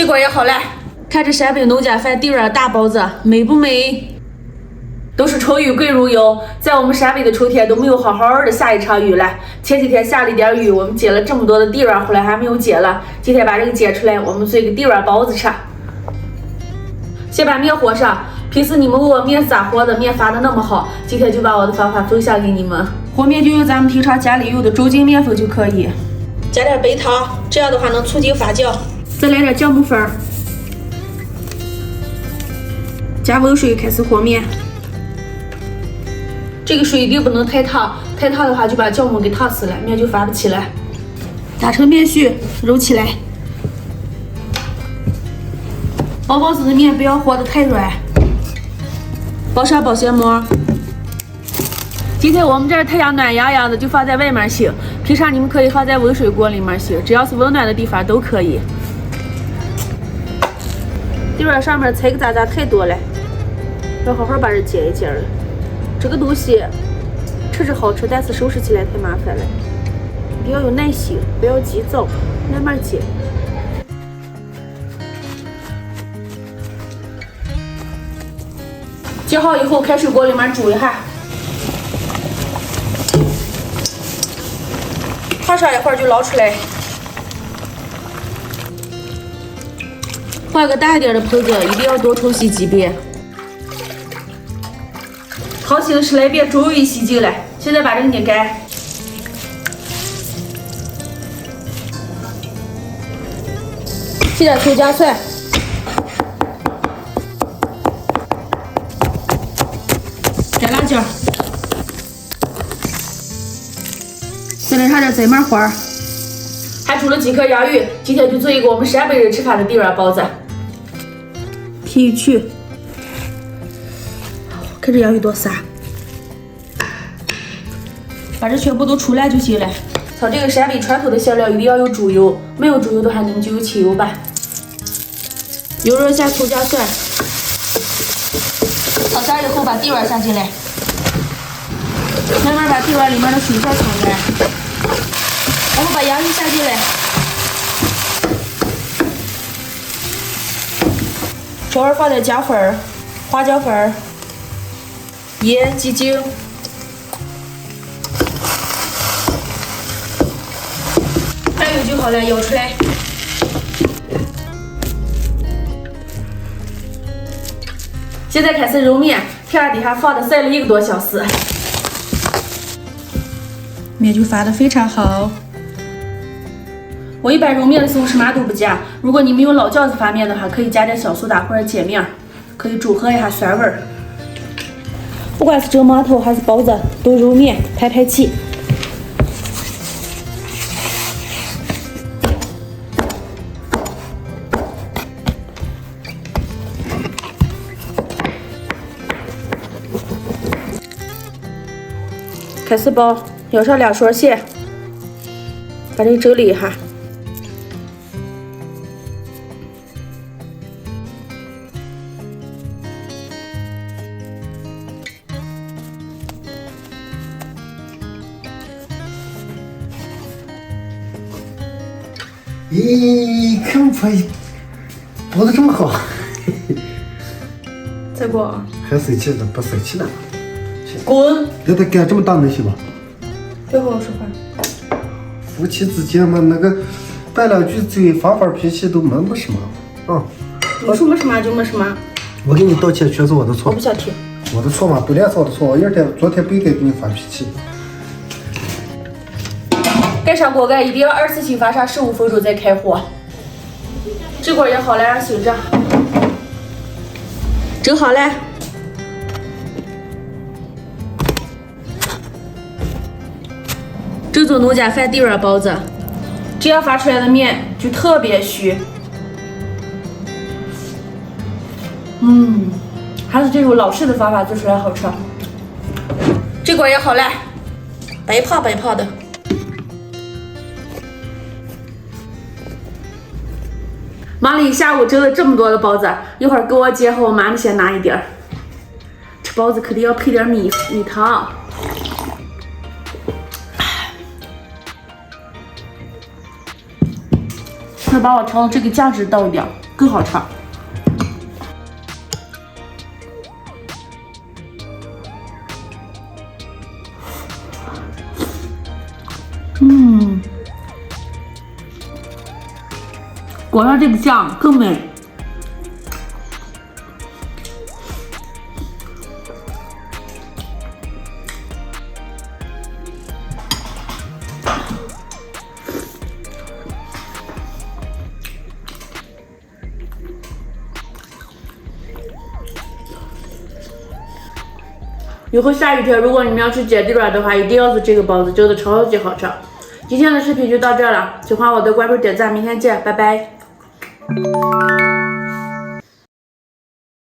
这锅也好来，看这陕北农家饭底儿大包子，美不美？都是臭鱼滚入油，在我们陕北的秋天都没有好好的下一场雨了。前几天下了一点雨，我们接了这么多的底儿，后来还没有接了。今天把这个接出来，我们做一个底儿包子吃。先把面和上，平时你们问我面咋和的，面发的那么好，今天就把我的方法分享给你们。和面就用咱们平常家里有的粥筋面粉就可以，加点白糖，这样的话能促进发酵。再来点酵母粉，加温水开始和面。这个水一定不能太烫，太烫的话就把酵母给烫死了，面就发不起来。打成面絮，揉起来。包包子的面不要和得太软，包上保鲜膜。今天我们这儿太阳暖洋洋的，就放在外面醒。平常你们可以放在温水锅里面醒，只要是温暖的地方都可以。底儿上面踩个渣渣太多了，要好好把这煎一煎了。这个东西吃着好吃，但是收拾起来太麻烦了，一定要有耐心，不要急躁，慢慢煎。煎好以后，开水锅里面煮一下，烫上一会儿就捞出来。换个大一点的盆子，一定要多冲洗几遍。淘洗了10来遍，终于洗净了。现在把这个拧干，切点葱姜蒜，干辣椒，再来上点芥末花，还煮了几颗洋芋。今天就做一个我们陕北人吃法的底儿包子。皮一去，看这洋芋多撒，把这全部都出来就行了。炒这个陕北传统的香料一定要有猪油，没有猪油的话你们就有清油吧。油热下葱姜蒜，炒香以后把底儿下进来，慢慢把底儿里面的水分炒干，然后把洋芋下进来，稍微放点姜粉、花椒粉、盐、鸡精，拌匀就好了，舀出来。现在开始揉面，天儿底下放的晒了1个多小时，面就发的非常好。我一般揉面的时候什么都不加，如果你们用老饺子发面的话，可以加点小苏打或者碱面，可以中和一下酸味儿。不管是蒸馒头还是包子，都揉面排排气。开始包，舀上2勺馅，把这个整理一下。咦，看不出来包的这么好。再过，还生气了？不生气了。滚！要他干这么大能行吗？别和我说话。夫妻之间嘛，那个拌两句嘴，发发脾气都没什么啊。你说没什么就没什么。我给你道歉，全是我的我错不。想听。我的错嘛，不连是我的错。我昨天不应该给你发脾气。盖上锅盖，一定要2次性发上15分钟再开火。这锅也好了，让醒着。蒸好了。正宗农家饭底儿包子，这样发出来的面就特别虚。还是这种老式的方法做出来好吃。这锅也好了，白胖白胖的。忙了一下午，蒸了这么多的包子，一会儿给我姐和我妈妈先拿一点儿。吃包子肯定要配点米汤。再把我调的这个酱汁倒一点，更好吃。裹上这个酱更美。以后下雨天，如果你们要去捡地软的话，一定要吃这个包子，真的超级好吃。今天的视频就到这了，喜欢我的关注点赞，明天见，拜拜。